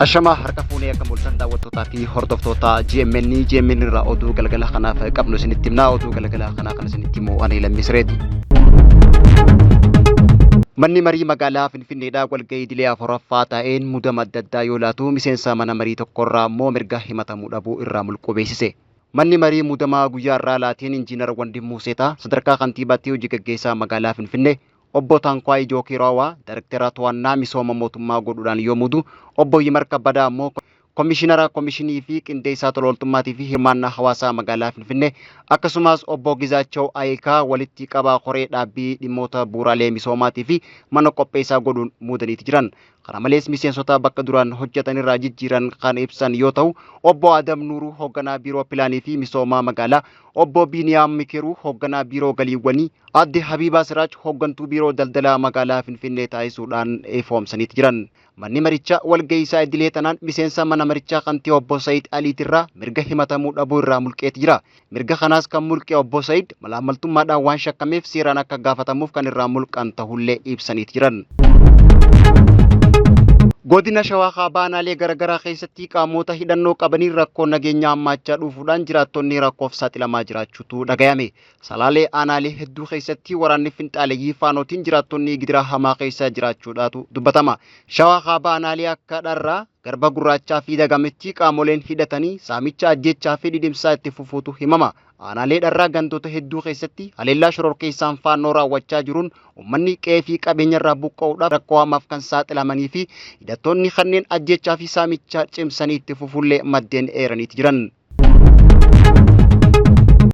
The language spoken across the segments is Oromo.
Ashama harka fuunee akka mul'atan daawwattootaa fi hordoftoota GMN irraa oduu galgala kanaaf qabnu isinitti himnaa. Oduu galgala kanaa kan isinitti himu ani Lammisreeti. Manni marii magaalaa Finfinneedhaa walgahii idilee afuraffaa ta'een muudama adda addaa yoo laatu miseensa mana marii tokkorraa immoo mirga himatamuu dhabuu irraa mulquu beeksise. Manni marii muudamaa guyyaa irraa laateen Injiinar Wandimuu Seetaa sadarkaa kantiibaatti hojii gaggeessaa magaalaa Finfinnee obbo Tankwaa Jookiraawaa Daayirektara to'annaa misooma mootummaa godhuudhaan yoo muudu obbo Yimar Kabbadaa immoo Komishinara Komishinii fi Qindeessaa Tolooltummaatii fi Hirmaannaa Hawaasaa magaalaa Finfinnee akkasumas obbo Gizaachoo Ayikaa walitti qabaa koree dhaabbii dhimmoota bu'uuraalee misoomaatii fi mana qopheessaa godhuun muudaniiti jiran. Kana malees miseensota bakka duraan hojjetan irraa jijjiiran kan ibsan yoo ta'u obbo Adam Nuuruu hoogganaa biiroo pilaanii fi misoomaa magaalaa, obbo Biiniyaam Mikiruu hoogganaa biiroo galiiwwanii, adde Habiibaa Siraaj hooggantuu biiroo daldalaa magaalaa Finfinnee taasisuudhaan eefoomsaniiti jiran. Manni marichaa walgahii isaa idilee tanaan miseensa mana marichaa kantii obbo Said Aliitirraa mirga himatamuu dhabuu irraa mulqeeti jira. Mirga kanaas kan mulqe obbo Said malaamaltummaadhaan waan shakkameef seeraan akka gaafatamuuf kan irraa mulqan ta'ullee ibsaniiti jiran. Godina Shawaa Kaabaa aanaalee garaagaraa keessatti qaamota hidhannoo qabaniin rakkoo nageenyaa hammaachaa dhufuudhaan jiraattonni rakkoof saaxilamaa jiraachuutu dhagayame. Salaalee aanaalee hedduu keessatti waraanni finxaaleeyyii faanootiin jiraattonni gidiraa hamaa keessa jiraachuudhaatu dubbatama. Shawaa Kaabaa aanaalee akka Dharraa, Garba Gurraachaa fi Dagametti qaamoleen hidhatanii saamicha ajjechaa fi dhidhimsaa itti fufuutu himama. Aanaalee Dharraa gandoota hedduu keessatti haleellaa shororkeessaan faannoo raawwachaa jiruun uummanni qe'ee fi qabeenya irraa buqqa'uudhaaf rakkoo hamaaf kan saaxilamanii fi hidhattoonni kanneen ajjechaa fi saamicha cimsanii itti fufullee maddeen eeraniiti jiran.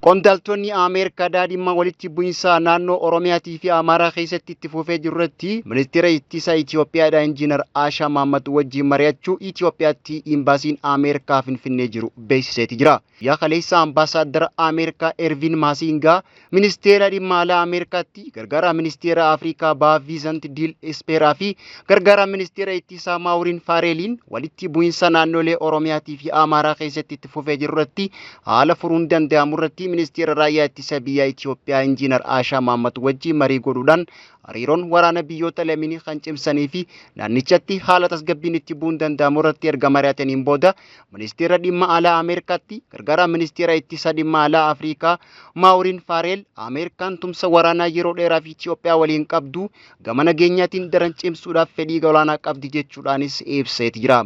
Qondaaltonni Ameerikaa daadhimma walitti bu'iinsa naannoo Oromiyaatii fi Amaaraa keessatti itti fufee jirurratti ministeera ittisa Itoophiyaadhaa Injiinar Aashaa Mahammad wajjin mari'achuu Itoophiyaatti imbaasiin Ameerikaa Finfinnee jiru beeksiseeti jira. Yaa kaleessa ambaasaaddara Ameerikaa Ervin Maasingaa ministeera dhimma alaa Ameerikaatti gargaara ministeera Afrikaa Bahaa Viizant Diil Ispeeraa fi gargaara ministeera ittisaa Maawuriin Faareeliin walitti bu'iinsa naannolee Oromiyaatii fi Amaaraa keessatti itti fufee jirurratti haala furuun danda'amurratti ministeera raayyaa ittisa biyyaa Itoophiyaa Injiinar Aashaa Mahammad wajjin marii godhuudhaan hariiroon waraana biyyoota lameenii kan cimsanii fi naannichatti haala tasgabbiin itti bu'uun danda'amu irratti erga mari'ataniin booda ministeera dhimma alaa Ameerikaatti gargaara ministeera ittisa dhimma alaa Afrikaa Maawuriin Faareel Ameerikaan tumsa waraanaa yeroo dheeraaf Itoophiyaa waliin qabdu gama nageenyaatiin daran cimsuudhaaf fedhii olaanaa qabdi jechuudhaanis ibseeti jira.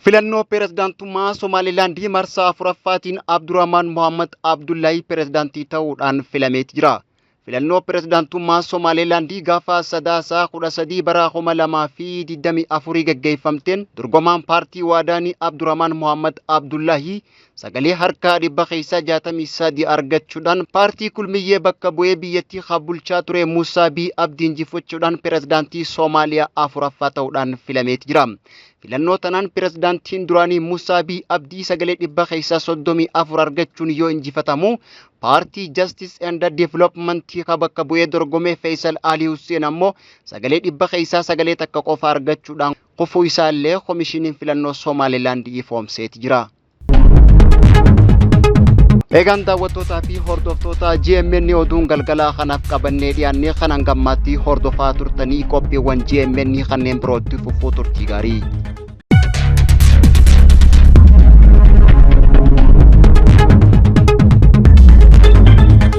Filannoo pirezidaantummaa Somaalilaandii marsaa afuraffaatiin Abdurrahmaan Mohammad Abdullaahi pirezidaantii ta'uudhaan filameeti jira. Filannoo pirezidaantummaa Somaalilaandii gaafa sadaasaa 13 bara 2024 gaggeeffamteen dorgomaan paartii Waadaanii Abdurrahmaan Mohammad Abdullaahi sagalee harkaa 63 argachuudhaan paartii kulmiyyee bakka bu'ee biyyattii bulchaa ture Muusaa Bii Abdii injifachuudhaan pirezidaantii Soomaaliyaa afuraffaa ta'uudhaan filameeti jira. Filannoo tanaan pirezidaantiin duraanii Muusaa Bii Abdii sagalee 34 argachuun yoo injifatamu paartii Justice and Development bakka bu'ee dorgomee Faisal Ali Hussein ammoo sagalee 100 takka qofa argachuudhaan kufuu isaallee komishiniin filannoo Somaalilaand ifoomseeti jira. Eegaan daawwattootaa fi hordoftoota GMN oduun galgalaa kanaaf qabannee dhiyaannee kan hangammaatti hordofaa turtanii qophiiwwan GMN kanneen birootti fufuu turtii gaarii.